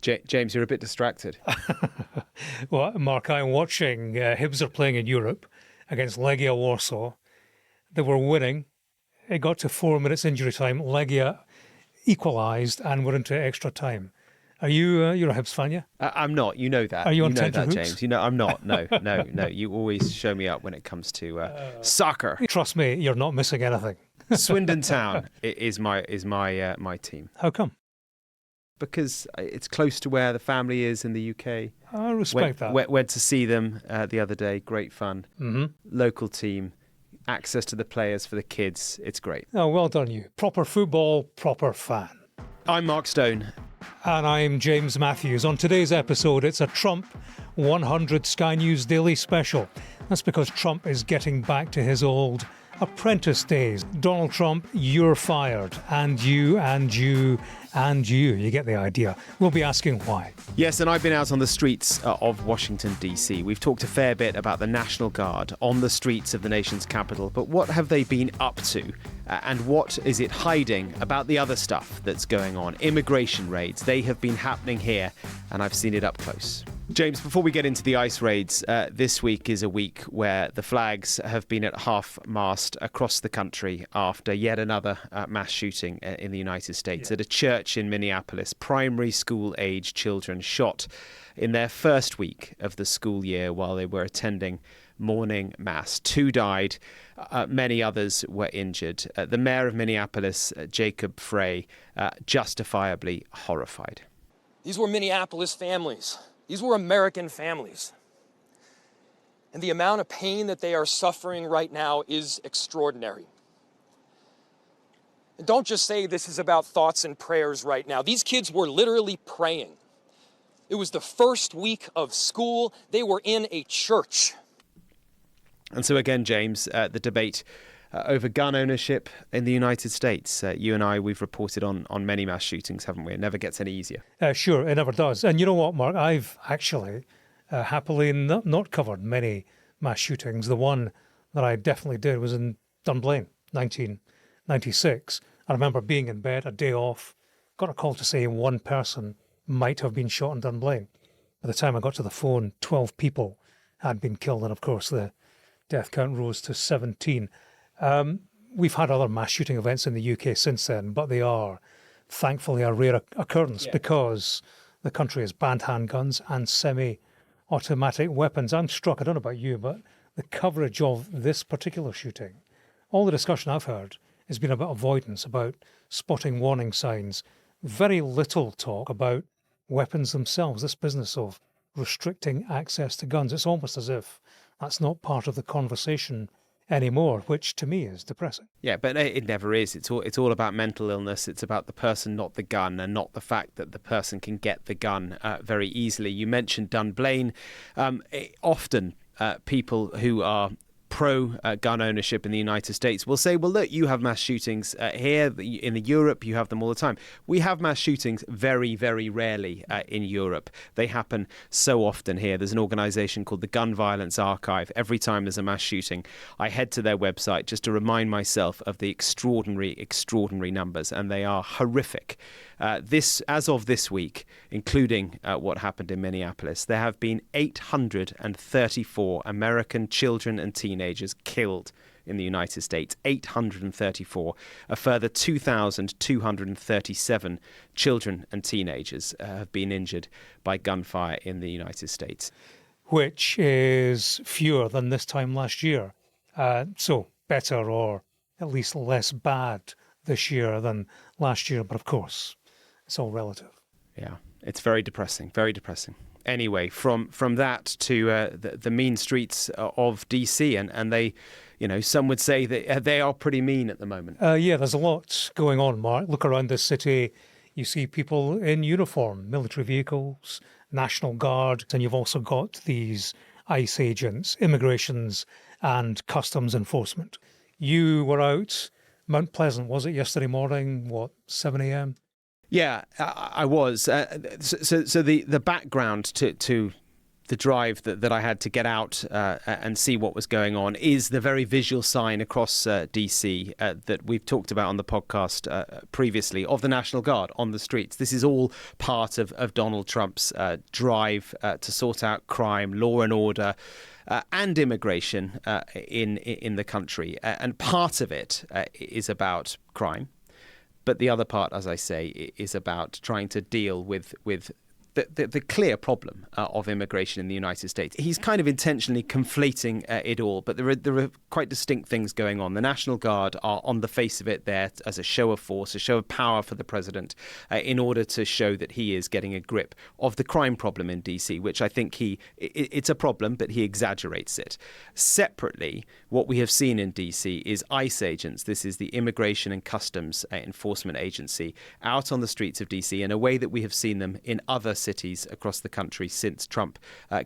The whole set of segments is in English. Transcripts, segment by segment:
James, you're a bit distracted. Well, Mark, I'm watching Hibs are playing in Europe against Legia Warsaw. They were winning. It got to 4 minutes injury time. Legia equalised and we're into extra time. Are you? You're a Hibs fan, yeah? I'm not. You know that. Are you on know that, tenterhooks? James. You know I'm not. No. You always show me up when it comes to soccer. Trust me, you're not missing anything. Swindon Town is my team. How come? Because it's close to where the family is in the UK. I respect that. Went to see them the other day. Great fun. Mm-hmm. Local team. Access to the players for the kids. It's great. Oh, well done you. Proper football, proper fan. I'm Mark Stone. And I'm James Matthews. On today's episode, it's a Trump 100 Sky News Daily special. That's because Trump is getting back to his old apprentice days. Donald Trump, you're fired. And you, and you, and you. You get the idea. We'll be asking why. Yes, and I've been out on the streets of Washington, D.C. We've talked a fair bit about the National Guard on the streets of the nation's capital, but what have they been up to? And what is it hiding about the other stuff that's going on? Immigration raids, they have been happening here, and I've seen it up close. James, before we get into the ICE raids, this week is a week where the flags have been at half-mast across the country after yet another mass shooting in the United States. At a church in Minneapolis, primary school-age children shot in their first week of the school year while they were attending morning mass. 2 died, many others were injured. The mayor of Minneapolis, Jacob Frey, justifiably horrified. These were Minneapolis families. These were American families. And the amount of pain that they are suffering right now is extraordinary. And don't just say this is about thoughts and prayers right now. These kids were literally praying. It was the first week of school. They were in a church. And so again, James, the debate over gun ownership in the United States. You and I, we've reported on many mass shootings, haven't we? It never gets any easier. Sure, it never does. And you know what, Mark? I've actually happily not covered many mass shootings. The one that I definitely did was in Dunblane, 1996. I remember being in bed, a day off, got a call to say one person might have been shot in Dunblane. By the time I got to the phone, 12 people had been killed. And of course, the death count rose to 17. We've had other mass shooting events in the UK since then, but they are thankfully a rare occurrence because the country has banned handguns and semi-automatic weapons. I'm struck, I don't know about you, but the coverage of this particular shooting, all the discussion I've heard has been about avoidance, about spotting warning signs. Very little talk about weapons themselves, this business of restricting access to guns. It's almost as if that's not part of the conversation anymore, which to me is depressing. Yeah, but it never is. It's all about mental illness. It's about the person, not the gun, and not the fact that the person can get the gun very easily. You mentioned Dunblane. Often people who are pro-gun ownership in the United States will say, well, look, you have mass shootings here in Europe, you have them all the time. We have mass shootings very, very rarely in Europe. They happen so often here. There's an organisation called the Gun Violence Archive. Every time there's a mass shooting, I head to their website just to remind myself of the extraordinary numbers, and they are horrific. As of this week, including what happened in Minneapolis, there have been 834 American children and teenagers killed in the United States. 834. A further 2,237 children and teenagers have been injured by gunfire in the United States. Which is fewer than this time last year. So better, or at least less bad this year than last year. But of course, it's all relative. Yeah, it's very depressing, very depressing. Anyway, from that to the mean streets of DC, and they, some would say that they are pretty mean at the moment. Yeah, there's a lot going on, Mark. Look around this city, you see people in uniform, military vehicles, National Guard, and you've also got these ICE agents, immigrations and customs enforcement. You were out Mount Pleasant, was it yesterday morning, 7 a.m.? Yeah, I was. So the background to the drive that I had to get out and see what was going on is the very visual sign across DC that we've talked about on the podcast previously of the National Guard on the streets. This is all part of Donald Trump's drive to sort out crime, law and order, and immigration in the country. And part of it is about crime. But the other part, as I say, is about trying to deal with the clear problem of immigration in the United States. He's kind of intentionally conflating it all, but there are quite distinct things going on. The National Guard are, on the face of it, there as a show of force, a show of power for the president, in order to show that he is getting a grip of the crime problem in DC, which I think it's a problem, but he exaggerates it. Separately, what we have seen in DC is ICE agents. This is the Immigration and Customs Enforcement Agency, out on the streets of DC in a way that we have seen them in other cities across the country since Trump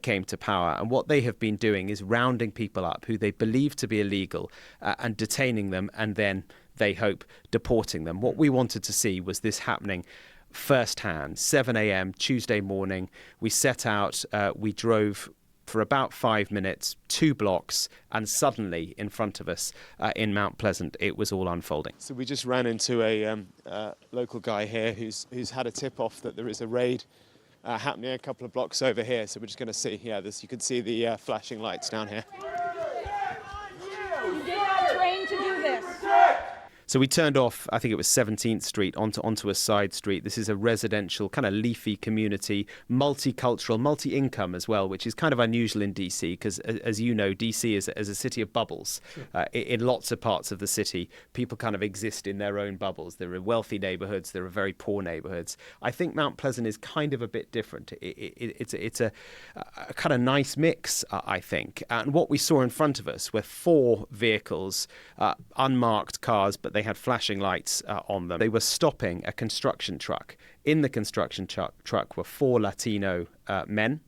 came to power. And what they have been doing is rounding people up who they believe to be illegal and detaining them, and then they hope deporting them. What we wanted to see was this happening firsthand. 7 a.m. Tuesday morning, we set out, we drove for about 5 minutes, 2 blocks, and suddenly in front of us in Mount Pleasant, it was all unfolding. So we just ran into a local guy here who's had a tip-off that there is a raid happening a couple of blocks over here. So we're just going to see, you can see the flashing lights down here. You did not train to do this. So we turned off, I think it was 17th Street, onto a side street. This is a residential, kind of leafy community, multicultural, multi-income as well, which is kind of unusual in DC because, as you know, DC is a city of bubbles. Sure. In lots of parts of the city, people kind of exist in their own bubbles. There are wealthy neighborhoods, there are very poor neighborhoods. I think Mount Pleasant is kind of a bit different. It's a kind of nice mix, I think. And what we saw in front of us were 4 vehicles, unmarked cars, but they had flashing lights on them. They were stopping a construction truck. In the construction truck were 4 Latino men.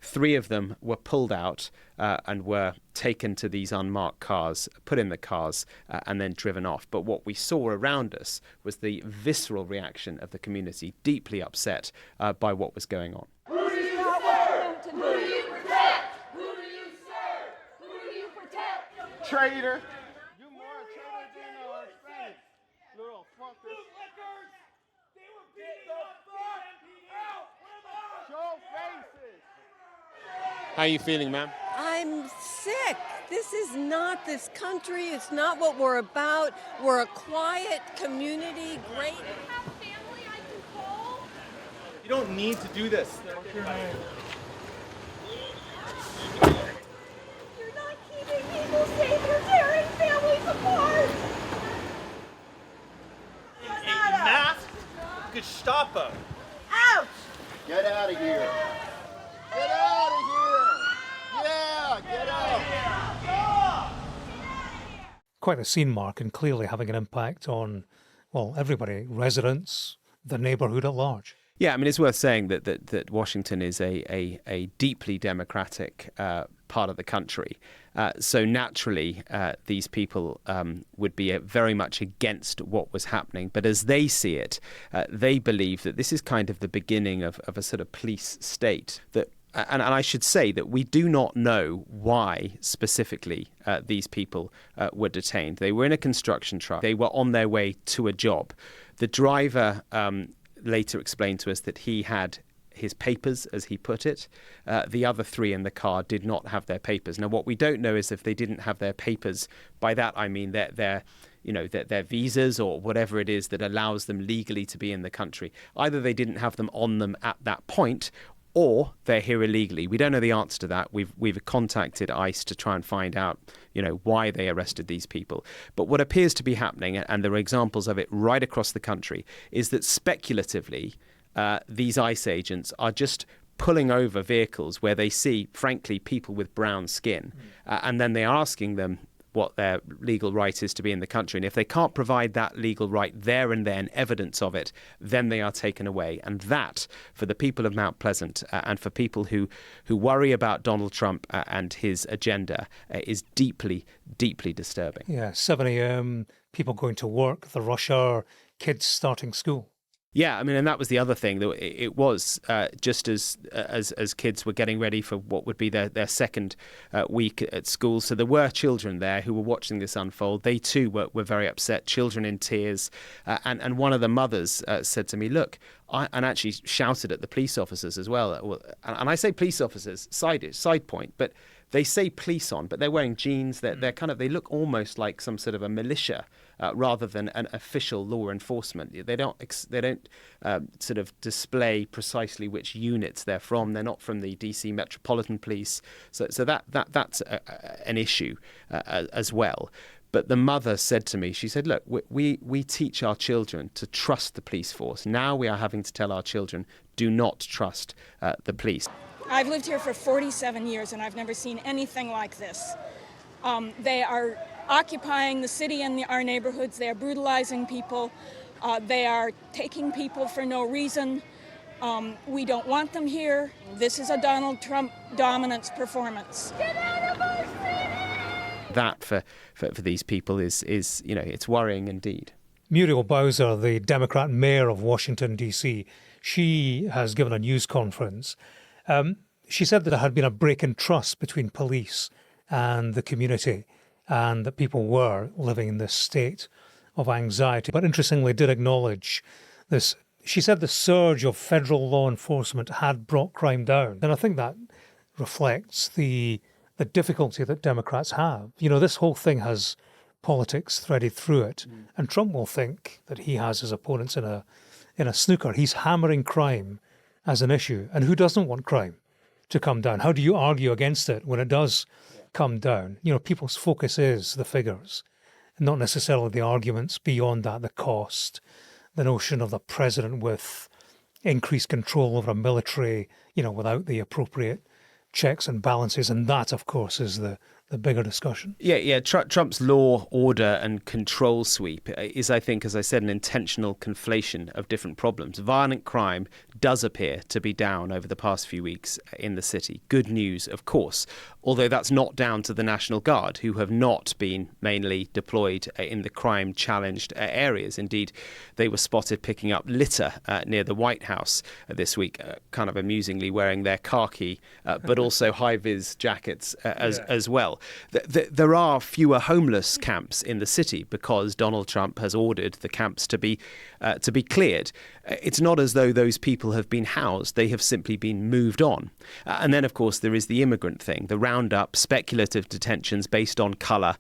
3 of them were pulled out and were taken to these unmarked cars, put in the cars, and then driven off. But what we saw around us was the visceral reaction of the community, deeply upset by what was going on. Who do you protect? Who do you protect? Who do you serve? Who do you protect? Traitor. You more a traitor than a Hispanic. Little fuckers. Bootlickers! They were beating up the out! Show faces. How are you feeling, ma'am? I'm sick. This is not this country. It's not what we're about. We're a quiet community. Great. Have family I can call? You don't need to do this. You're not keeping people safe. You're tearing families apart. A masked Gestapo. Ouch! Get out of here. Get out of here. Yeah, get out. Quite a scene, Mark, and clearly having an impact on, well, everybody, residents, the neighbourhood at large. Yeah, I mean, it's worth saying that Washington is a deeply democratic part of the country. So naturally, these people would be very much against what was happening. But as they see it, they believe that this is kind of the beginning of a sort of police state. And I should say that we do not know why specifically these people were detained. They were in a construction truck. They were on their way to a job. The driver later explained to us that he had his papers, as he put it. The other 3 in the car did not have their papers. Now, what we don't know is if they didn't have their papers. By that, I mean their visas or whatever it is that allows them legally to be in the country. Either they didn't have them on them at that point, or they're here illegally. We don't know the answer to that. We've contacted ICE to try and find out, why they arrested these people. But what appears to be happening, and there are examples of it right across the country, is that speculatively, these ICE agents are just pulling over vehicles where they see, frankly, people with brown skin, and then they're asking them what their legal right is to be in the country. And if they can't provide that legal right there and then, evidence of it, then they are taken away. And that, for the people of Mount Pleasant and for people who worry about Donald Trump and his agenda, is deeply, deeply disturbing. Yeah, 7 a.m., people going to work, the rush hour, kids starting school. Yeah, I mean, and that was the other thing. That it was just as kids were getting ready for what would be their second week at school. So there were children there who were watching this unfold. They too were very upset, children in tears. And one of the mothers said to me, look, and actually shouted at the police officers as well. And I say police officers, side point, but they say police on, but they're wearing jeans. They're kind of, they look almost like some sort of a militia rather than an official law enforcement. They don't sort of display precisely which units they're from. They're not from the DC Metropolitan Police. So that's an issue as well. But the mother said to me, she said, look, we teach our children to trust the police force. Now we are having to tell our children, do not trust the police. I've lived here for 47 years and I've never seen anything like this. They are occupying the city and our neighborhoods. They are brutalizing people. They are taking people for no reason. We don't want them here. This is a Donald Trump dominance performance. Get out of our city! That for these people is it's worrying indeed. Muriel Bowser, the Democrat mayor of Washington, D.C., she has given a news conference. She said that there had been a break in trust between police and the community and that people were living in this state of anxiety. But interestingly, did acknowledge this. She said the surge of federal law enforcement had brought crime down. And I think that reflects the difficulty that Democrats have. You know, this whole thing has politics threaded through it. And Trump will think that he has his opponents in a snooker. He's hammering crime as an issue. And who doesn't want crime to come down? How do you argue against it when it does come down? You know, people's focus is the figures, not necessarily the arguments beyond that, the cost, the notion of the president with increased control over a military, without the appropriate checks and balances. And that, of course, is the bigger discussion. Yeah. Trump's law, order and control sweep is, I think, as I said, an intentional conflation of different problems. Violent crime does appear to be down over the past few weeks in the city. Good news, of course, although that's not down to the National Guard, who have not been mainly deployed in the crime-challenged areas. Indeed, they were spotted picking up litter near the White House this week, kind of amusingly wearing their khaki, but also high-vis jackets as well. There are fewer homeless camps in the city because Donald Trump has ordered the camps to be cleared. It's not as though those people have been housed. They have simply been moved on. And then, of course, there is the immigrant thing, the roundup, speculative detentions based on colour.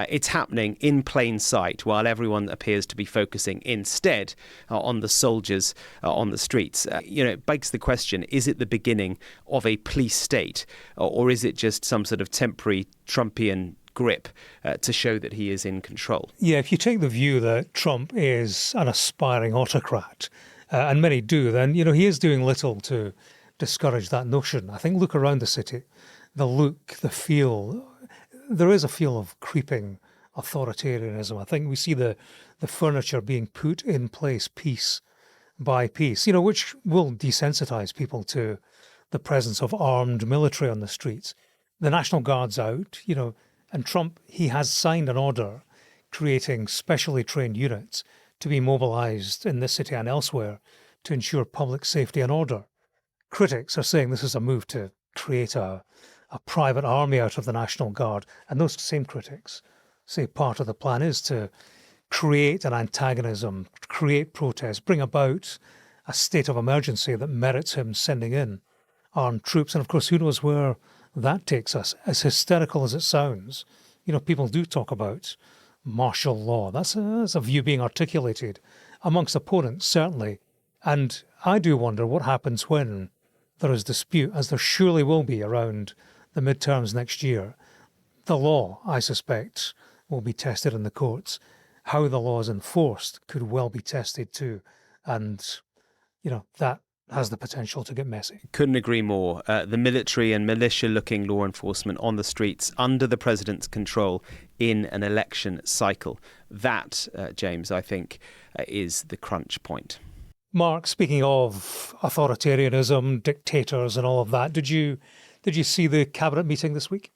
It's happening in plain sight while everyone appears to be focusing instead on the soldiers on the streets. It begs the question, is it the beginning of a police state or is it just some sort of temporary Trumpian grip to show that he is in control? Yeah, if you take the view that Trump is an aspiring autocrat, and many do, then, he is doing little to discourage that notion. I think look around the city, the look, the feel. There is a feel of creeping authoritarianism. I think we see the furniture being put in place piece by piece, which will desensitize people to the presence of armed military on the streets. The National Guard's out, and Trump, he has signed an order creating specially trained units to be mobilised in this city and elsewhere to ensure public safety and order. Critics are saying this is a move to create a private army out of the National Guard. And those same critics say part of the plan is to create an antagonism, create protests, bring about a state of emergency that merits him sending in armed troops. And of course, who knows where that takes us. As hysterical as it sounds, people do talk about martial law. That's a view being articulated amongst opponents, certainly. And I do wonder what happens when there is dispute, as there surely will be around the midterms next year. The law, I suspect, will be tested in the courts. How the law is enforced could well be tested too. And, that has the potential to get messy. Couldn't agree more. The military and militia-looking law enforcement on the streets under the president's control in an election cycle. That, James, I think, is the crunch point. Mark, speaking of authoritarianism, dictators and all of that, did you see the cabinet meeting this week?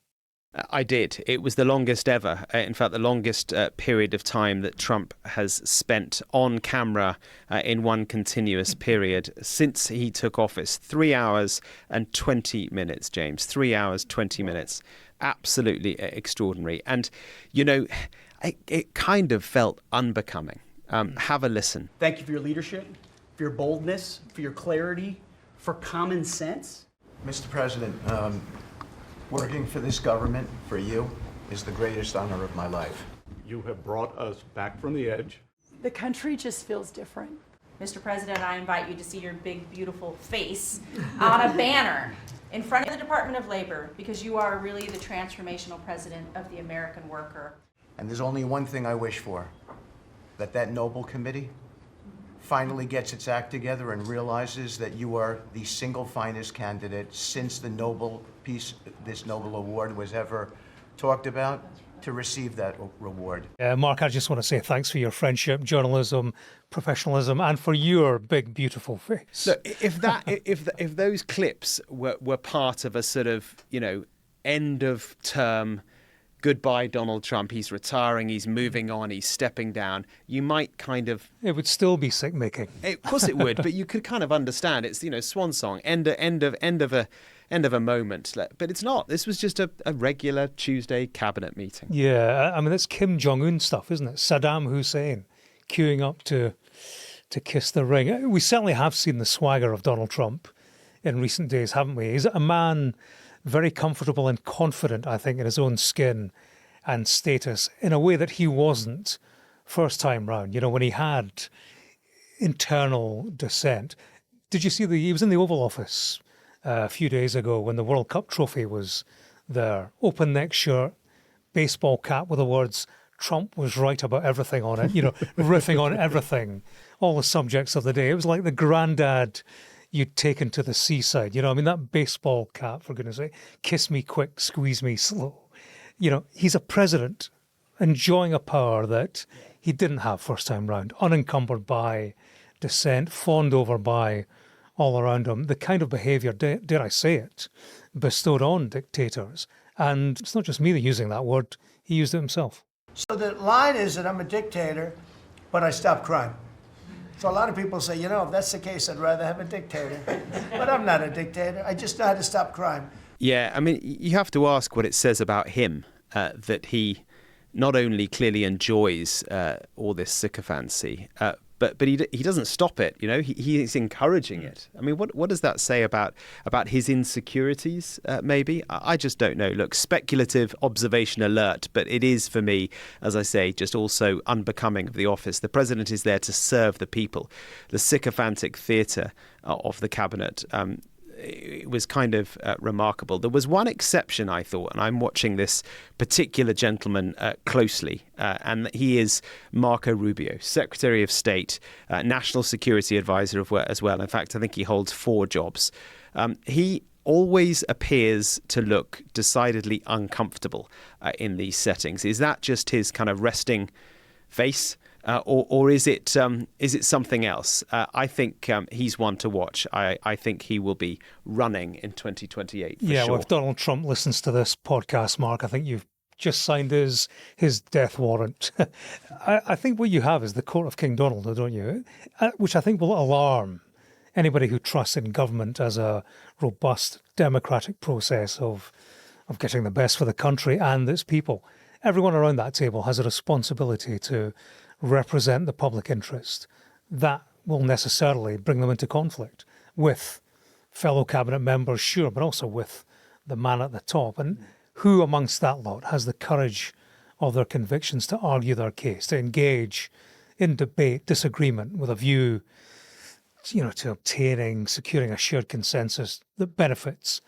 I did. It was the longest ever. In fact, the longest period of time that Trump has spent on camera in one continuous period since he took office. 3 hours and 20 minutes, James. 3 hours, 20 minutes. Absolutely extraordinary. And, you know, it kind of felt unbecoming. Have a listen. Thank you for your leadership, for your boldness, for your clarity, for common sense. Mr. President, working for this government, for you, is the greatest honor of my life. You have brought us back from the edge. The country just feels different. Mr. President, I invite you to see your big, beautiful face on a banner in front of the Department of Labor, because you are really the transformational president of the American worker. And there's only one thing I wish for, that noble committee finally gets its act together and realizes that you are the single finest candidate since the this Nobel Award was ever talked about, to receive that reward. Mark, I just want to say thanks for your friendship, journalism, professionalism, and for your big, beautiful face. Look, if those clips were part of a sort of, you know, end of term, goodbye Donald Trump, he's retiring, he's moving on, he's stepping down, you might kind of... It would still be sick making. Of course it would, but you could kind of understand. It's, you know, swan song, end of a moment. But it's not. This was just a regular Tuesday cabinet meeting. Yeah, I mean, it's Kim Jong-un stuff, isn't it? Saddam Hussein queuing up to kiss the ring. We certainly have seen the swagger of Donald Trump in recent days, haven't we? He's a man very comfortable and confident, I think, in his own skin and status in a way that he wasn't first time round. You know, when he had internal dissent. Did you see he was in the Oval Office a few days ago when the World Cup trophy was there. Open neck shirt, baseball cap with the words, Trump was right about everything on it, you know, riffing on everything, all the subjects of the day. It was like the granddad you'd taken to the seaside. You know, I mean, that baseball cap, for goodness sake, kiss me quick, squeeze me slow. You know, he's a president enjoying a power that he didn't have first time round, unencumbered by dissent, fawned over by all around him, the kind of behaviour, dare I say it, bestowed on dictators. And it's not just me using that word, he used it himself. So the line is that I'm a dictator, but I stop crime. So a lot of people say, you know, if that's the case, I'd rather have a dictator. But I'm not a dictator. I just know how to stop crime. Yeah, I mean, you have to ask what it says about him, that he not only clearly enjoys all this sycophancy, but he doesn't stop it. You know, he is encouraging it. I mean, what does that say about his insecurities? Maybe I just don't know. Look, speculative observation alert, but it is for me, as I say, just also unbecoming of the office. The president is there to serve the people. The sycophantic theatre of the cabinet. It was kind of remarkable. There was one exception, I thought, and I'm watching this particular gentleman closely, and he is Marco Rubio, Secretary of State, National Security Advisor as well. In fact, I think he holds 4 jobs. He always appears to look decidedly uncomfortable in these settings. Is that just his kind of resting face? Or is it something else? I think he's one to watch. I think he will be running in 2028 for sure. Well, if Donald Trump listens to this podcast, Mark, I think you've just signed his death warrant. I think what you have is the court of King Donald, don't you? Which I think will alarm anybody who trusts in government as a robust democratic process of getting the best for the country and its people. Everyone around that table has a responsibility to represent the public interest. That will necessarily bring them into conflict with fellow cabinet members, sure, but also with the man at the top. And who amongst that lot has the courage of their convictions to argue their case, to engage in debate, disagreement with a view, you know, to securing a shared consensus that benefits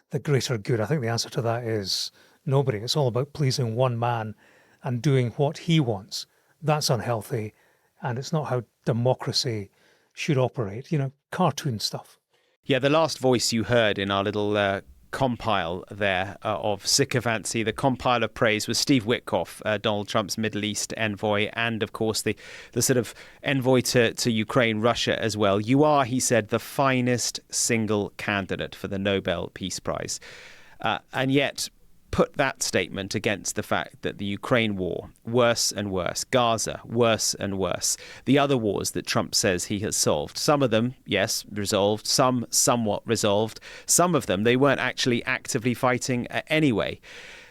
the greater good? I think the answer to that is nobody. It's all about pleasing one man and doing what he wants. That's unhealthy, and it's not how democracy should operate. You know, cartoon stuff. Yeah, the last voice you heard in our little compile there of sycophancy, the compile of praise, was Steve Witkoff, Donald Trump's Middle East envoy, and of course the sort of envoy to Ukraine, Russia as well. You are, he said, the finest single candidate for the Nobel Peace Prize. And yet, put that statement against the fact that the Ukraine war, worse and worse, Gaza, worse and worse, the other wars that Trump says he has solved, some of them, yes, resolved, some somewhat resolved, some of them they weren't actually actively fighting anyway.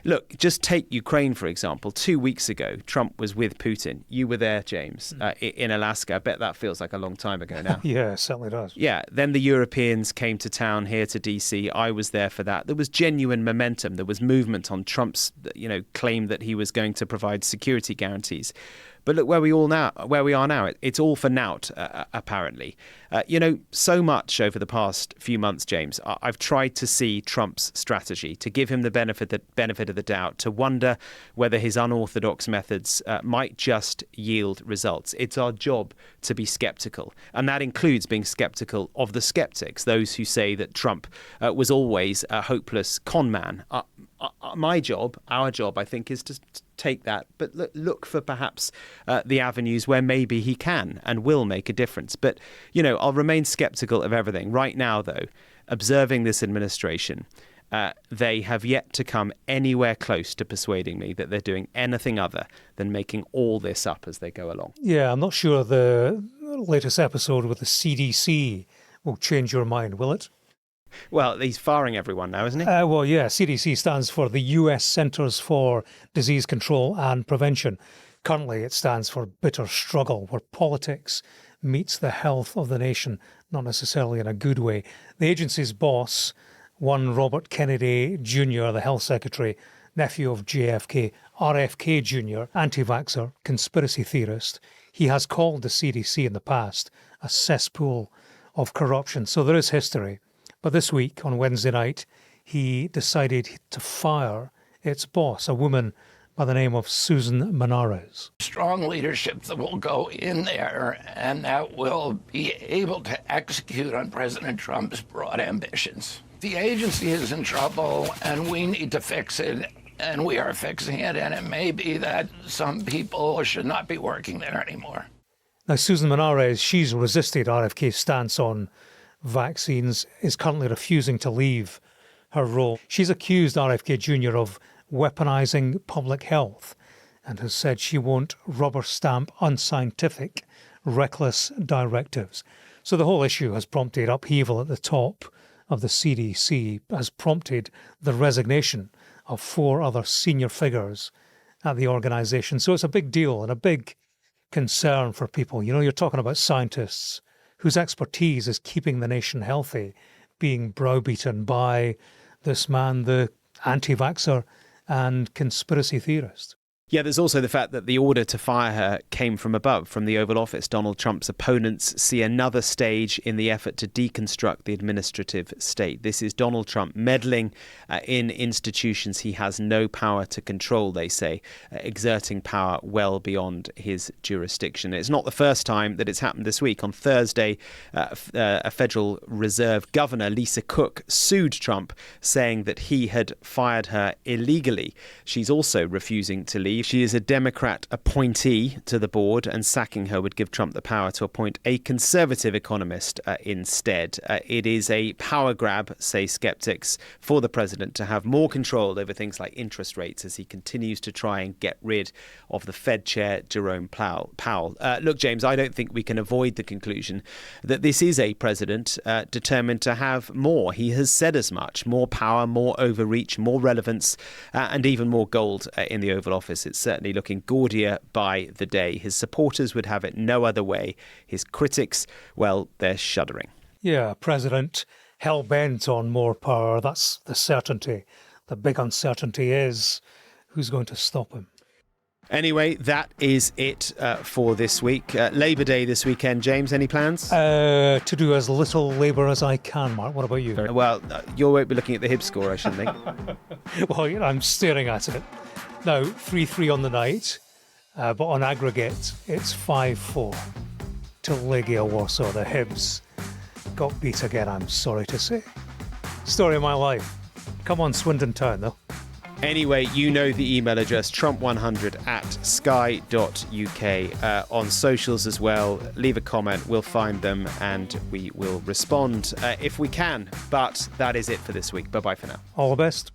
Look, just take Ukraine, for example. 2 weeks ago, Trump was with Putin. You were there, James, in Alaska. I bet that feels like a long time ago now. Yeah, it certainly does. Yeah, then the Europeans came to town here to DC. I was there for that. There was genuine momentum. There was movement on Trump's, claim that he was going to provide security guarantees. But look where we are now. It's all for naught, apparently. So much over the past few months, James, I've tried to see Trump's strategy, to give him the benefit of the doubt, to wonder whether his unorthodox methods might just yield results. It's our job to be skeptical, and that includes being skeptical of the skeptics, those who say that Trump was always a hopeless con man. My job, our job, I think, is to take that, but look for perhaps the avenues where maybe he can and will make a difference. But, I'll remain skeptical of everything. Right now, though, observing this administration, they have yet to come anywhere close to persuading me that they're doing anything other than making all this up as they go along. Yeah, I'm not sure the latest episode with the CDC will change your mind, will it? Well, he's firing everyone now, isn't he? CDC stands for the US Centers for Disease Control and Prevention. Currently, it stands for bitter struggle, where politics meets the health of the nation, not necessarily in a good way. The agency's boss, one Robert Kennedy Jr., the health secretary, nephew of JFK, RFK Jr., anti-vaxxer, conspiracy theorist, he has called the CDC in the past a cesspool of corruption. So there is history. But this week, on Wednesday night, he decided to fire its boss, a woman by the name of Susan Manares. Strong leadership that will go in there and that will be able to execute on President Trump's broad ambitions. The agency is in trouble and we need to fix it, and we are fixing it, and it may be that some people should not be working there anymore. Now, Susan Manares, she's resisted RFK's stance on vaccines, is currently refusing to leave her role. She's accused RFK Jr. of weaponizing public health and has said she won't rubber stamp unscientific, reckless directives. So the whole issue has prompted upheaval at the top of the CDC, has prompted the resignation of 4 other senior figures at the organisation. So it's a big deal and a big concern for people. You're talking about scientists whose expertise is keeping the nation healthy, being browbeaten by this man, the anti-vaxxer and conspiracy theorist. Yeah, there's also the fact that the order to fire her came from above, from the Oval Office. Donald Trump's opponents see another stage in the effort to deconstruct the administrative state. This is Donald Trump meddling in institutions he has no power to control, they say, exerting power well beyond his jurisdiction. It's not the first time that it's happened this week. On Thursday, a Federal Reserve Governor, Lisa Cook, sued Trump, saying that he had fired her illegally. She's also refusing to leave. She is a Democrat appointee to the board, and sacking her would give Trump the power to appoint a conservative economist instead. It is a power grab, say skeptics, for the president to have more control over things like interest rates as he continues to try and get rid of the Fed chair, Jerome Powell. Look, James, I don't think we can avoid the conclusion that this is a president determined to have more. He has said as much: more power, more overreach, more relevance, and even more gold in the Oval Office. It's certainly looking gaudier by the day. His supporters would have it no other way. His critics, well, they're shuddering. Yeah, president hell-bent on more power. That's the certainty. The big uncertainty is who's going to stop him. Anyway, that is it for this week. Labour Day this weekend, James, any plans? To do as little labour as I can, Mark. What about you? Well, you won't be looking at the Hibs score, I should think. Well, I'm staring at it. Now, 3-3 on the night, but on aggregate, it's 5-4 to Legia Warsaw. The Hibs got beat again, I'm sorry to say. Story of my life. Come on, Swindon Town, though. Anyway, you know the email address, trump100@sky.uk. On socials as well. Leave a comment, we'll find them, and we will respond if we can. But that is it for this week. Bye-bye for now. All the best.